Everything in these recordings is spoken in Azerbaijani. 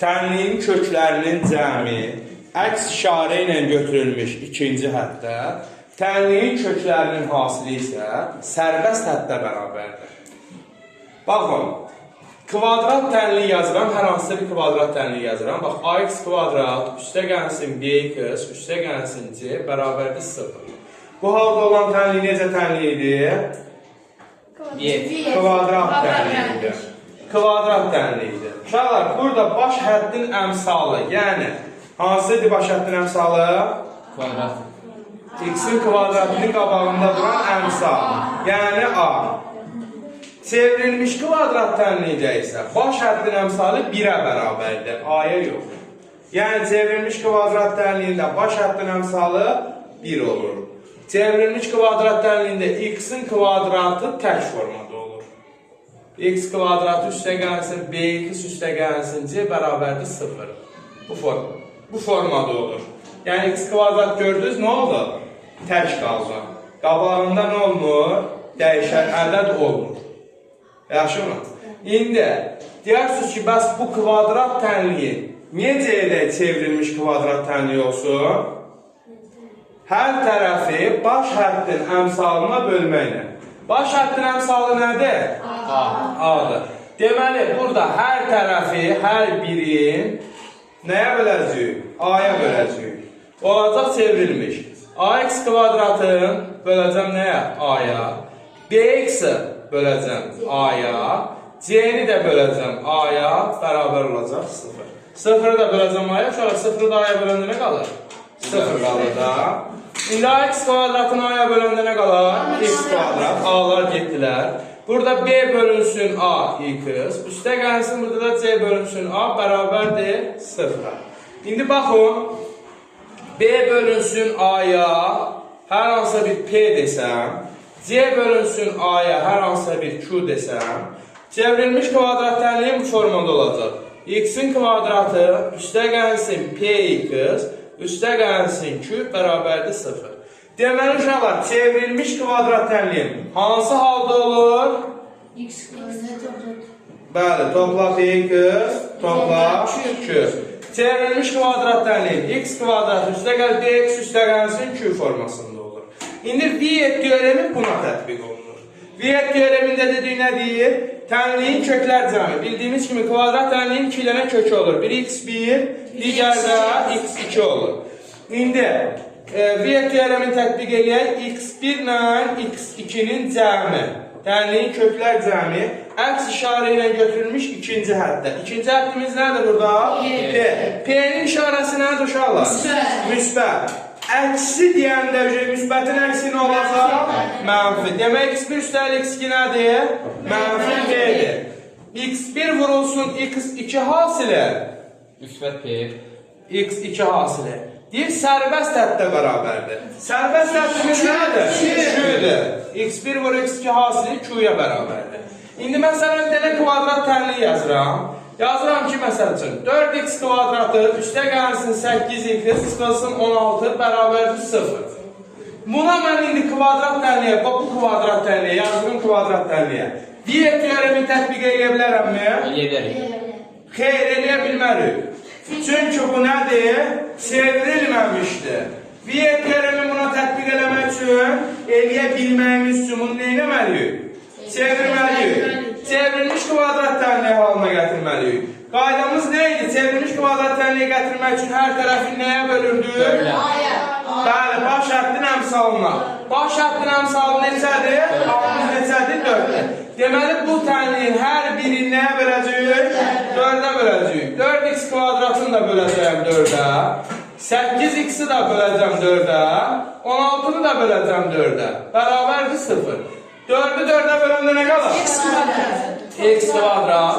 tənliyin köklərinin cəmi əks işarə ilə götürülmüş ikinci həddə, tənliyin köklərinin hasili isə sərbəst həddə bərabərdir. Baxın, kvadrat tənliyi yazıram, hər hansısa bir kvadrat tənliyi yazıram. Bax, ax kvadrat üstə gəlsin bx üstə gəlsin c bərabərdir 0. Bu halda olan tənliyi necə tənliyidir? Kvadrat tənliyidir. Kvadrat tənliyidir. Uşaqlar, burada baş həddin əmsalı, yəni hansıdır baş həddin əmsalı? Kvadrat. X-in kvadratının qabağında duran əmsal, yəni A. Çevrilmiş kvadrat tənliyidə isə baş həddin əmsalı 1-ə bərabərdir, A-ya yox. Yəni çevrilmiş kvadrat tənliyində baş həddin əmsalı 1 olur. Çevrilmiş kvadrat tənliyində x-in kvadratı tək formada olur. X kvadratı üstə gəlsin, bx üstə gəlsin, c bərabərdir 0. Bu formada olur. Yəni x kvadrat gördünüz, nə oldu? Tək qaldı. Qabağında nə olmur? Dəyişən ədəd olmur. Yaxşı mı? İndi deyirsiniz ki, bəs bu kvadrat tənliyi necə edək çevrilmiş kvadrat tənliyi olsun? Hər tərəfi baş həddin əmsalına bölməklə. Baş həddin əmsalı nədir? A-dır. Deməli, burada hər tərəfi, hər birin nəyə böləcəyik? A-ya böləcəyik. Olacaq çevrilmiş. Ax kvadratın böləcəm nəyə? A-ya. Bx-i böləcəm A-ya. C-ni də böləcəm A-ya. Bərabər olacaq 0. 0-ı da böləcəm A-ya. Şöyle 0-ı da A-ya böləndə nə qalır? 0 qalır da. İndi x kvadratını A-ya böləndə nə qalır? X kvadrat. A-lar getdilər. Burada B bölünsün A, x. Üstə gəlsin, burada da C bölünsün A, bərabərdir 0. İndi baxın, B bölünsün A-ya, hər hansısa bir P desəm, C bölünsün A-ya, hər hansısa bir Q desəm, çevrilmiş kvadrat tənliyi bu formada olacaq. X-in kvadratı üstə gəlsin Px, üstə gəlsin Q, bərabərdir 0. Deməli, uşaqlar, çevrilmiş kvadrat tənliyi hansı halda olur? X kvadrat. Bəli, topla Px, topla Q. Çevrilmiş kvadrat tənliyi x kvadrat üstə gəl, dx üstə gəlsin Q formasında olur. İndi Viet teoremi buna tətbiq olunur. Viet teoremində dediyi nə deyir? Tənliyin köklər cəmi. Bildiyimiz kimi kvadrat tənliyin 2 dənə kökü olur. Biri x1, digər də x2 olur. İndi Viet teoremini tətbiq eləyək. x1 ilə x2-nin cəmi. Tənliyin köklər cəmi əks işarə ilə götürülmüş ikinci həddə. İkinci həddimiz nədir burada? P. P-nin işarəsi nədir uşaqlar? Müsbət. Əksi deyəndə müsbətin əksi nə olacaq? Mənfi. Demək x1 üstəlik x2 nədir? Mənfi P-dir. x1 vurulsun x2 hasilə. Müsbət P. x2 hasilə. Deyir, sərbəst həddə bərabərdir. Sərbəst həddimiz nədir? Q-dir. x1 vur x2 hasili Q-ya bərabərdir. İndi məsələn, dənə kvadrat tənliyi yazıram. Yazıram ki, məsəl üçün, 4x kvadratı üstə gəlsin 8x, çıxılsın 16, bərabərdir 0. Buna mən indi kvadrat tənliyə, bu kvadrat tənliyə, yazdığım kvadrat tənliyə Viet teoremi tətbiq edə bilərəmmi? Eləyək. Xeyr, eləyə bilmərik. Çünki bu nədir? Çevrilməmişdir. Viet teoremi buna tətbiq eləmək üçün, eləyə bilməyimiz üçün bunu nə etməliyik? Çevirməliyik. Çevrilmiş kvadrat tənliyi halına gətirməliyik. Qaydamız nə idi? Çevrilmiş kvadrat tənliyi gətirmək üçün hər tərəfi nəyə bölürdük? Bəli, baş həddin əmsalına. Baş həddin əmsalı neçədir? A-mız neçədir? 4-dür. Deməli, bu tənliyin hər birini nəyə böləcəyik? 4-ə böləcəyik. 4x kvadratını da böləcəyim 4-ə. 8x-i da böləcəm 4-ə. 16-nı da böləcəm 4-ə. Bərabərdir 0. 4-ü 4-ə böləndə nə qalır? X kvadrat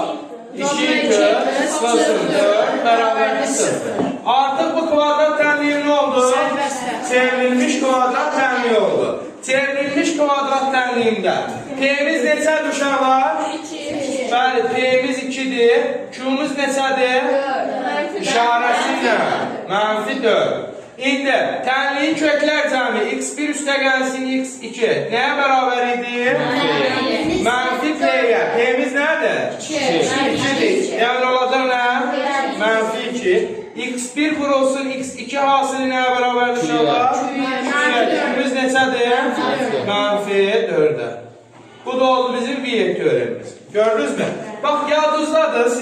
2x çıxılsın 4 bərabərdir 0. Artıq bu kvadrat tənliyi nə oldu? Çevrilmiş kvadrat tənliyi oldu. Çevrilmiş kvadrat tənliyində P-miz neçədir uşaqlar? 2. Bəli, P-miz 2-dir. Q-muz neçədir? İşarəsi ilə mənfi 4. İndi tənliyin köklər cəmi x1 üstə gəlsin x2 nəyə bərabər idi? Mənfi P-yə. P-miz nədir? 2'dir. Yəni olacaq nə? ki x1 vurulsun x2 hasili nəyə bərabərdir uşaqlar? Q'miz neçədir? Mənfi 4'ə. Bu da oldu bizim V teoremimiz. Gördünüz mü? Bak yadınızdadır.